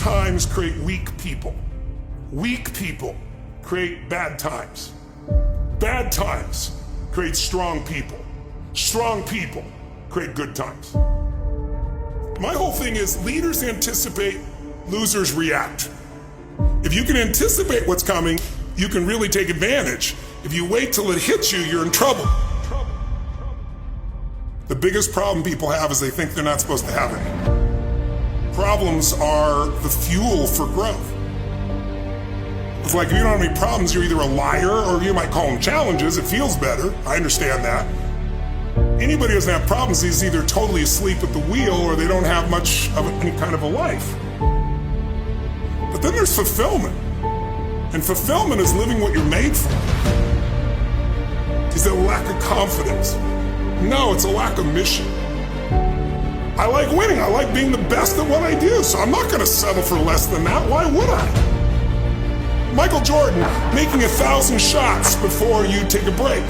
times create weak people. Weak people create bad times. Bad times create strong people. Strong people create good times. My whole thing is leaders anticipate, losers react. If you can anticipate what's coming, you can really take advantage. If you wait till it hits you, you're in trouble. The biggest problem people have is they think they're not supposed to have any. Problems are the fuel for growth. It's like if you don't have any problems, you're either a liar or you might call them challenges. It feels better. I understand that. Anybody who doesn't have problems is either totally asleep at the wheel or they don't have much of any kind of a life. But then there's fulfillment. And fulfillment is living what you're made for. Is it a lack of confidence? No, it's a lack of mission. I like winning. I like being the best at what I do, so I'm not going to settle for less than that. Why would I? Michael Jordan making 1,000 shots before you take a break.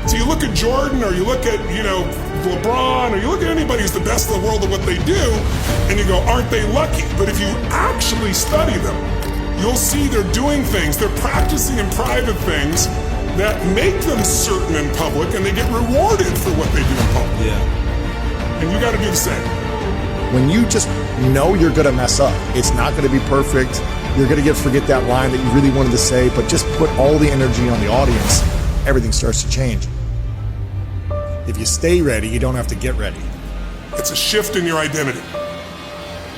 So you look at Jordan, or you look at, LeBron, or you look at anybody who's the best in the world at what they do, and you go, aren't they lucky? But if you actually study them, you'll see they're doing things, they're practicing in private things that make them certain in public, and they get rewarded for what they do in public. Yeah. And you got to do the same. When you just know you're going to mess up, it's not going to be perfect. You're going to forget that line that you really wanted to say, but just put all the energy on the audience. Everything starts to change. If you stay ready, you don't have to get ready. It's a shift in your identity.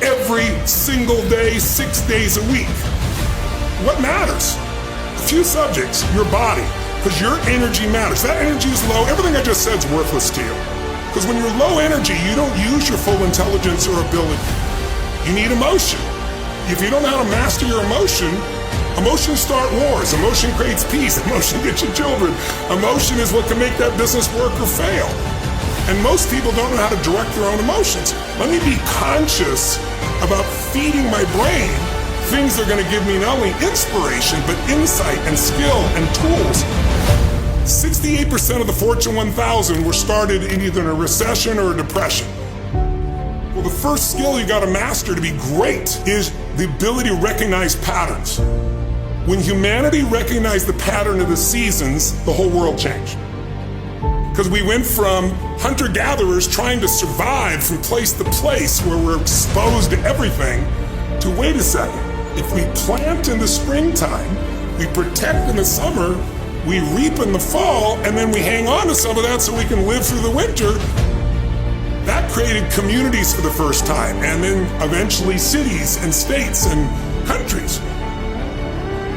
Every single day, 6 days a week. What matters? A few subjects, your body, because your energy matters. That energy is low. Everything I just said is worthless to you. Because when you're low energy, you don't use your full intelligence or ability. You need emotion. If you don't know how to master your emotion, emotions start wars. Emotion creates peace. Emotion gets you children. Emotion is what can make that business work or fail. And most people don't know how to direct their own emotions. Let me be conscious about feeding my brain things that are going to give me not only inspiration, but insight and skill and tools. 68% of the Fortune 1000 were started in either a recession or a depression. Well, the first skill you got to master to be great is the ability to recognize patterns. When humanity recognized the pattern of the seasons, the whole world changed. Because we went from hunter-gatherers trying to survive from place to place where we're exposed to everything, to wait a second, if we plant in the springtime, we protect in the summer, we reap in the fall, and then we hang on to some of that so we can live through the winter. That created communities for the first time, and then eventually cities and states and countries.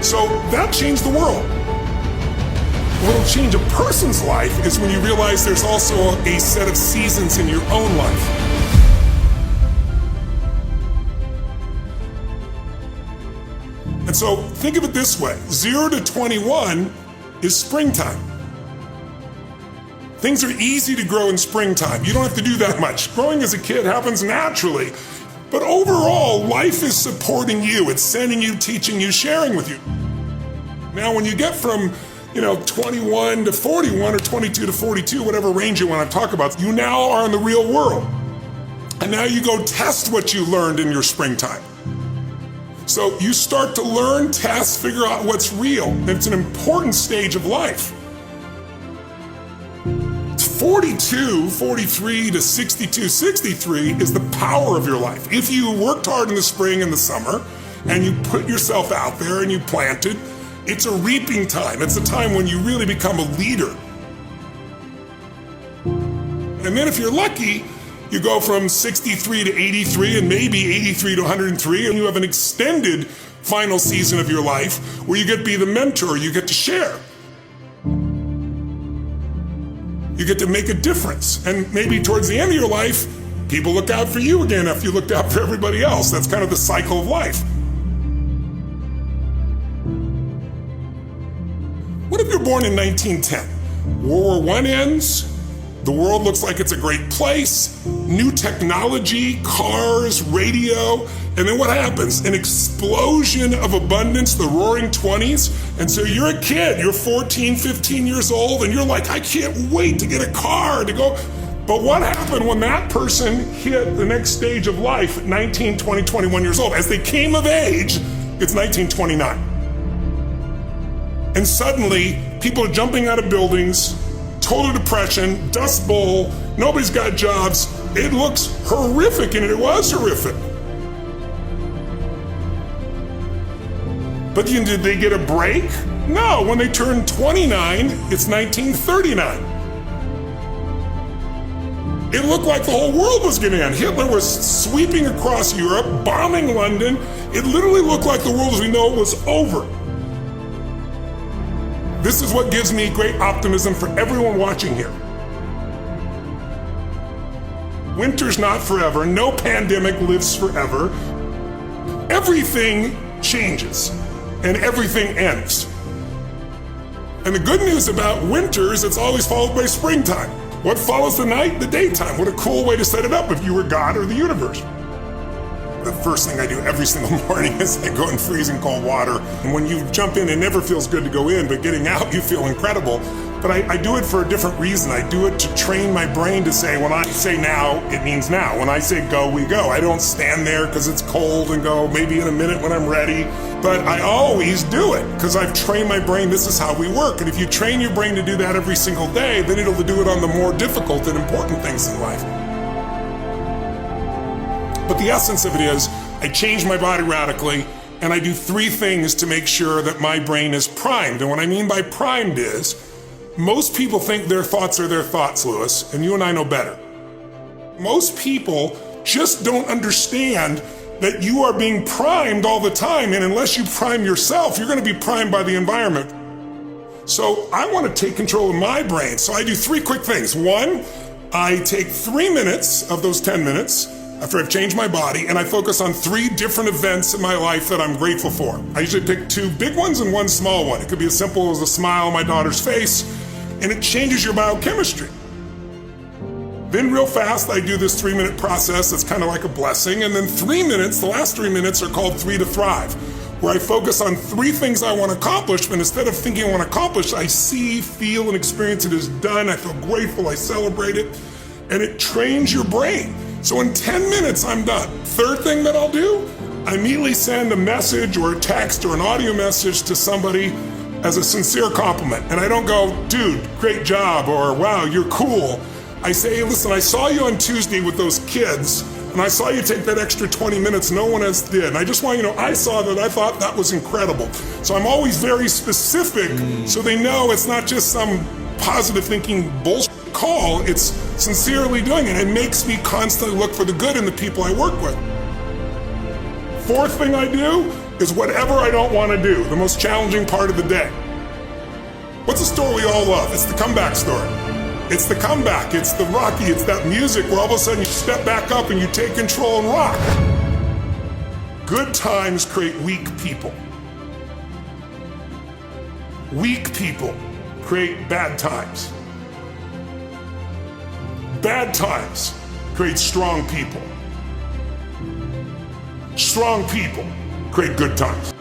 So that changed the world. What will change a person's life is when you realize there's also a set of seasons in your own life. And so think of it this way, 0 to 21 is springtime. Things are easy to grow in springtime. You don't have to do that much. Growing as a kid happens naturally. But overall, life is supporting you. It's sending you, teaching you, sharing with you. Now, when you get from 21 to 41 or 22 to 42, whatever range you want to talk about, you now are in the real world. And now you go test what you learned in your springtime. So you start to learn, test, figure out what's real. And it's an important stage of life. 42, 43 to 62, 63 is the power of your life. If you worked hard in the spring and the summer, and you put yourself out there and you planted, it's a reaping time. It's a time when you really become a leader. And then if you're lucky, you go from 63 to 83 and maybe 83 to 103, and you have an extended final season of your life where you get to be the mentor, you get to share. You get to make a difference. And maybe towards the end of your life, people look out for you again after you looked out for everybody else. That's kind of the cycle of life. What if you're born in 1910? World War I ends, the world looks like it's a great place, new technology, cars, radio, and then what happens? An explosion of abundance, the roaring 20s, and so you're a kid, you're 14, 15 years old, and you're like, I can't wait to get a car, to go. But what happened when that person hit the next stage of life at 19, 20, 21 years old? As they came of age, it's 1929. And suddenly, people are jumping out of buildings, total depression, dust bowl, nobody's got jobs. It looks horrific, and it was horrific. But did they get a break? No, when they turned 29, it's 1939. It looked like the whole world was going to end. Hitler was sweeping across Europe, bombing London. It literally looked like the world as we know it was over. This is what gives me great optimism for everyone watching here. Winter's not forever. No pandemic lives forever. Everything changes and everything ends. And the good news about winter is it's always followed by springtime. What follows the night? The daytime. What a cool way to set it up if you were God or the universe. The first thing I do every single morning is I go in freezing cold water. And when you jump in, it never feels good to go in, but getting out, you feel incredible. But I do it for a different reason. I do it to train my brain to say, when I say now, it means now. When I say go, we go. I don't stand there because it's cold and go maybe in a minute when I'm ready. But I always do it because I've trained my brain. This is how we work. And if you train your brain to do that every single day, then it'll do it on the more difficult and important things in life. But the essence of it is, I change my body radically, and I do 3 things to make sure that my brain is primed. And what I mean by primed is, most people think their thoughts are their thoughts, Lewis, and you and I know better. Most people just don't understand that you are being primed all the time, and unless you prime yourself, you're going to be primed by the environment. So I want to take control of my brain. So I do 3 quick things. 1, I take 3 minutes of those 10 minutes after I've changed my body, and I focus on 3 different events in my life that I'm grateful for. I usually pick 2 big ones and 1 small one. It could be as simple as a smile on my daughter's face, and it changes your biochemistry. Then real fast, I do this 3-minute process that's kind of like a blessing, and then 3 minutes, the last 3 minutes are called 3 to Thrive, where I focus on 3 things I want to accomplish, but instead of thinking I want to accomplish, I see, feel, and experience it as done. I feel grateful, I celebrate it, and it trains your brain. So in 10 minutes, I'm done. 3rd thing that I'll do, I immediately send a message or a text or an audio message to somebody as a sincere compliment. And I don't go, dude, great job, or wow, you're cool. I say, hey, listen, I saw you on Tuesday with those kids, and I saw you take that extra 20 minutes no one else did. And I just want you to know, I saw that, I thought that was incredible. So I'm always very specific so they know it's not just some positive thinking bullshit call, it's sincerely doing it. It makes me constantly look for the good in the people I work with. 4th thing I do is whatever I don't want to do, the most challenging part of the day. What's a story we all love? It's the comeback story. It's the comeback, it's the Rocky, it's that music where all of a sudden you step back up and you take control and rock. Good times create weak people. Weak people create bad times. Bad times create strong people. Strong people create good times.